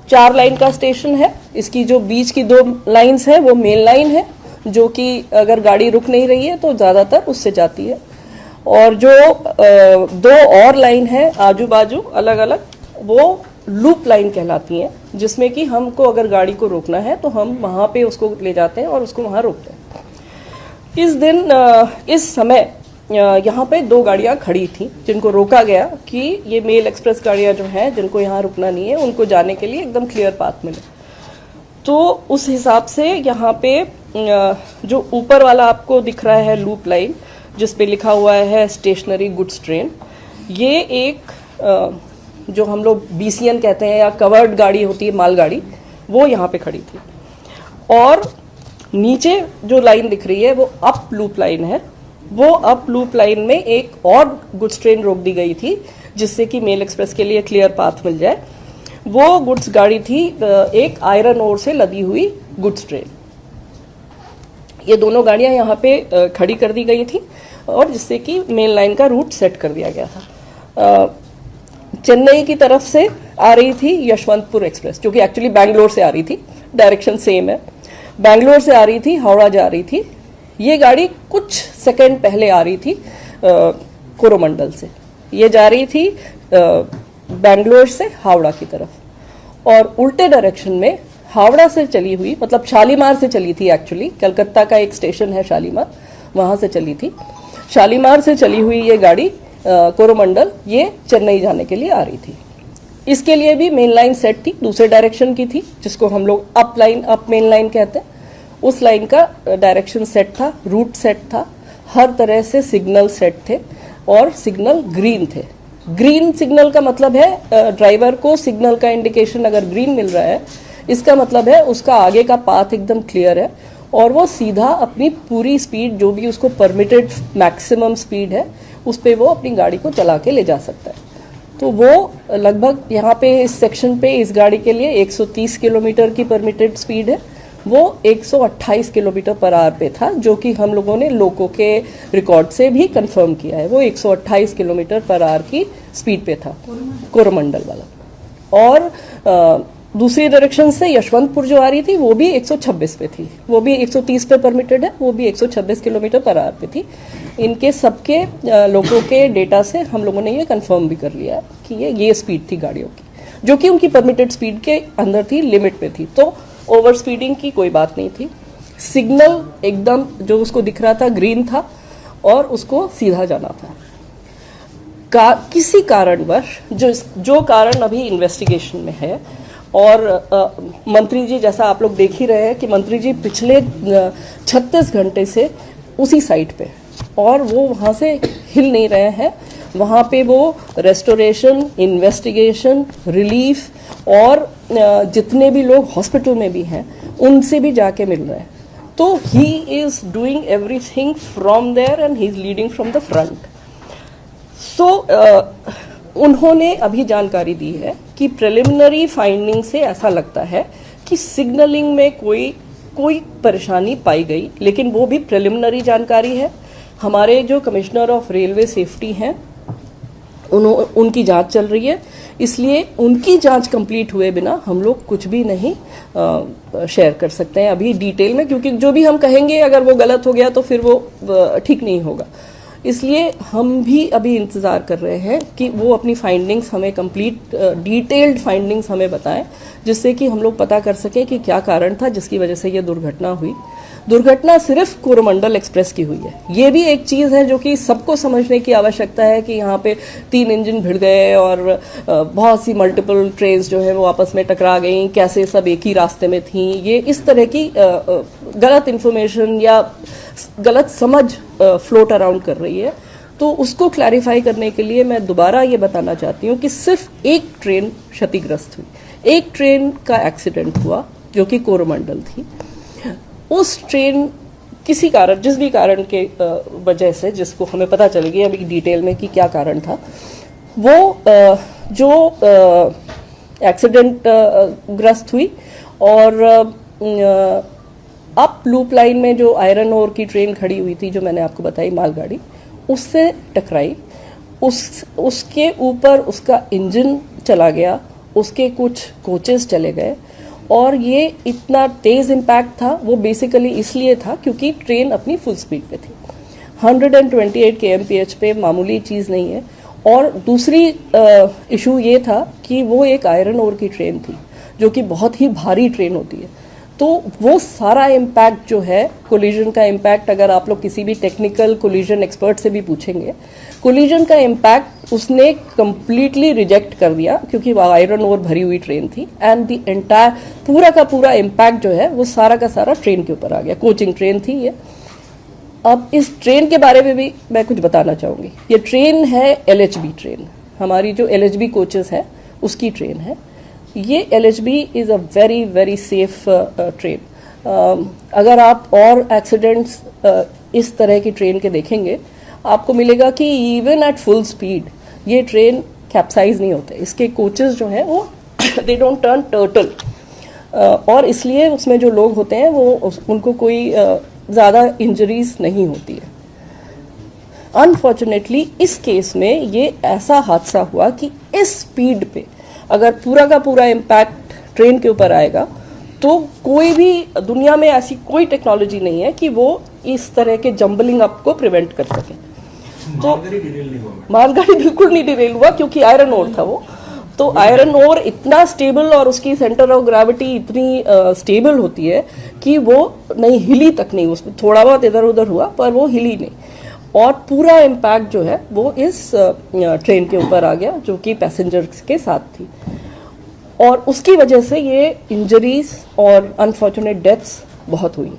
4 line का station है। इसकी जो बीच की 2 लाइंस है वो मेन लाइन है, जो कि अगर गाड़ी रुक नहीं रही है तो ज्यादातर उससे जाती है। और जो 2 और लाइन है आजू बाजू अलग अलग, वो लूप लाइन कहलाती हैं, जिसमें कि हमको अगर गाड़ी को रोकना है तो हम वहां पे उसको ले जाते हैं और उसको वहां रोकते हैं। इस दिन इस समय यहाँ पे 2 गाड़ियां खड़ी थी जिनको रोका गया कि ये मेल एक्सप्रेस गाड़ियां जो हैं जिनको यहाँ रुकना नहीं है उनको जाने के लिए एकदम क्लियर पाथ मिले। तो उस हिसाब से यहाँ पे जो ऊपर वाला आपको दिख रहा है लूप लाइन, जिसपे लिखा हुआ है स्टेशनरी गुड्स ट्रेन, ये एक जो हम लोग BCN कहते हैं या कवर्ड गाड़ी होती है मालगाड़ी, वो यहाँ पे खड़ी थी। और नीचे जो लाइन दिख रही है वो अप लूप लाइन है। वो अप लूप लाइन में एक और गुड्स ट्रेन रोक दी गई थी जिससे कि मेल एक्सप्रेस के लिए क्लियर पाथ मिल जाए। वो गुड्स गाड़ी थी एक आयरन ओर से लदी हुई गुड्स ट्रेन। ये दोनों गाड़ियां यहाँ पे खड़ी कर दी गई थी और जिससे कि मेन लाइन का रूट सेट कर दिया गया था। चेन्नई की तरफ से आ रही थी यशवंतपुर एक्सप्रेस, जो कि एक्चुअली बैंगलोर से आ रही थी, डायरेक्शन सेम है। बैंगलोर से आ रही थी, हावड़ा जा रही थी। ये गाड़ी कुछ सेकंड पहले आ रही थी कोरोमंडल से। ये जा रही थी बैंगलोर से हावड़ा की तरफ और उल्टे डायरेक्शन में हावड़ा से चली हुई, मतलब शालीमार से चली थी एक्चुअली, कलकत्ता का एक स्टेशन है शालीमार, वहां से चली थी। शालीमार से चली हुई ये गाड़ी कोरोमंडल ये चेन्नई जाने के लिए आ रही थी। इसके लिए भी मेन लाइन सेट थी, दूसरे डायरेक्शन की थी, जिसको हम लोग अप मेन लाइन कहते हैं। उस लाइन का डायरेक्शन सेट था, रूट सेट था, हर तरह से सिग्नल सेट थे और सिग्नल ग्रीन थे। ग्रीन सिग्नल का मतलब है ड्राइवर को सिग्नल का इंडिकेशन अगर ग्रीन मिल रहा है, इसका मतलब है उसका आगे का पाथ एकदम क्लियर है और वो सीधा अपनी पूरी स्पीड, जो भी उसको परमिटेड मैक्सिमम स्पीड है, उस पे वो अपनी गाड़ी को चला के ले जा सकता है। तो वो लगभग यहाँ पे इस सेक्शन पे इस गाड़ी के लिए 130 किलोमीटर की परमिटेड स्पीड है। वो 128 किलोमीटर पर आवर पे था, जो कि हम लोगों ने लोको के रिकॉर्ड से भी कंफर्म किया है। वो 128 किलोमीटर पर आवर की स्पीड पे था कोरोमंडल वाला। और दूसरी डायरेक्शन से यशवंतपुर जो आ रही थी वो भी 126 पे थी, वो भी 130 पे परमिटेड है, वो भी 126 किलोमीटर पर आवर पे थी। इनके सबके लोगों के डेटा से हम लोगों ने ये कंफर्म भी कर लिया कि ये स्पीड थी गाड़ियों की, जो कि उनकी परमिटेड स्पीड के अंदर थी, लिमिट पे थी। तो ओवर स्पीडिंग की कोई बात नहीं थी। सिग्नल एकदम जो उसको दिख रहा था ग्रीन था और उसको सीधा जाना था। किसी कारणवश जो कारण अभी इन्वेस्टिगेशन में है, और मंत्री जी, जैसा आप लोग देख ही रहे हैं कि मंत्री जी पिछले 36 घंटे से उसी साइट पे, और वो वहां से हिल नहीं रहे हैं। वहां पे वो रेस्टोरेशन, इन्वेस्टिगेशन, रिलीफ और जितने भी लोग हॉस्पिटल में भी हैं उनसे भी जाके मिल रहे हैं। तो he is doing everything from there and he is leading from the front. So उन्होंने अभी जानकारी दी है कि प्रिलिमिनरी फाइंडिंग से ऐसा लगता है कि सिग्नलिंग में कोई परेशानी पाई गई, लेकिन वो भी प्रिलिमिनरी जानकारी है। हमारे जो कमिश्नर ऑफ रेलवे सेफ्टी हैं उनकी जांच चल रही है, इसलिए उनकी जांच कंप्लीट हुए बिना हम लोग कुछ भी नहीं शेयर कर सकते हैं अभी डिटेल में, क्योंकि जो भी हम कहेंगे अगर वो गलत हो गया तो फिर वो ठीक नहीं होगा। इसलिए हम भी अभी इंतजार कर रहे हैं कि वो अपनी फाइंडिंग्स हमें कंप्लीट डिटेल्ड फाइंडिंग्स हमें बताएं, जिससे कि हम लोग पता कर सकें कि क्या कारण था जिसकी वजह से ये दुर्घटना हुई। दुर्घटना सिर्फ कोरोमंडल एक्सप्रेस की हुई है। ये भी एक चीज है जो कि सबको समझने की आवश्यकता है कि यहाँ पे 3 इंजन भिड़ गए और बहुत सी मल्टीपल ट्रेन्स जो है वो आपस में टकरा गई, कैसे सब एक ही रास्ते में थी। ये इस तरह की गलत इन्फॉर्मेशन या गलत समझ फ्लोट अराउंड कर रही है। तो उसको क्लैरिफाई करने के लिए मैं दोबारा ये बताना चाहती हूँ कि सिर्फ एक ट्रेन क्षतिग्रस्त हुई, एक ट्रेन का एक्सीडेंट हुआ जो कि कोरोमंडल थी। उस ट्रेन किसी कारण, जिस भी कारण के वजह से, जिसको हमें पता चलेगी अभी डिटेल में कि क्या कारण था, वो जो एक्सीडेंट ग्रस्त हुई और अप लूप लाइन में जो आयरन ओर की ट्रेन खड़ी हुई थी, जो मैंने आपको बताई मालगाड़ी, उससे टकराई। उसके ऊपर उसका इंजन चला गया उसके कुछ कोचेस चले गए और ये इतना तेज इम्पैक्ट था वो बेसिकली इसलिए था क्योंकि ट्रेन अपनी फुल स्पीड पे थी। 128 kmph पे मामूली चीज़ नहीं है। और दूसरी इशू ये था कि वो एक आयरन ओर की ट्रेन थी जो कि बहुत ही भारी ट्रेन होती है, तो वो सारा इम्पैक्ट जो है कोलिजन का इम्पैक्ट, अगर आप लोग किसी भी टेक्निकल कोलिजन एक्सपर्ट से भी पूछेंगे, कोलिजन का इम्पैक्ट उसने कंप्लीटली रिजेक्ट कर दिया क्योंकि वो आयरन ओर भरी हुई ट्रेन थी। एंड द एंटायर पूरा का पूरा इम्पैक्ट जो है वो सारा का सारा ट्रेन के ऊपर आ गया। कोचिंग ट्रेन थी ये। अब इस ट्रेन के बारे में भी मैं कुछ बताना चाहूँगी। ये ट्रेन है LHB ट्रेन, हमारी जो LHB कोचेस है उसकी ट्रेन है ये। LHB is a very very safe train. अगर आप और एक्सीडेंट्स इस तरह की ट्रेन के देखेंगे आपको मिलेगा कि इवन एट फुल स्पीड ये ट्रेन कैप्साइज नहीं होते। इसके कोचेस जो हैं वो दे डोंट टर्न टर्टल, और इसलिए उसमें जो लोग होते हैं वो उनको कोई ज़्यादा इंजरीज नहीं होती है। अनफॉर्चुनेटली इस केस में ये ऐसा हादसा हुआ कि इस स्पीड पे अगर पूरा का पूरा इम्पैक्ट ट्रेन के ऊपर आएगा तो कोई भी दुनिया में ऐसी कोई टेक्नोलॉजी नहीं है कि वो इस तरह के जंबलिंग अप को प्रिवेंट कर सके। तो मालगाड़ी बिल्कुल नहीं डिरेल हुआ क्योंकि आयरन ओर था वो। तो आयरन ओर इतना स्टेबल और उसकी सेंटर ऑफ ग्रेविटी इतनी स्टेबल होती है कि वो नहीं हिली तक नहीं, उसमें थोड़ा बहुत इधर उधर हुआ पर वो हिली नहीं। और पूरा इम्पैक्ट जो है वो इस ट्रेन के ऊपर आ गया जो कि पैसेंजर्स के साथ थी, और उसकी वजह से ये इंजरीज और अनफॉर्चुनेट डेथ्स बहुत हुई।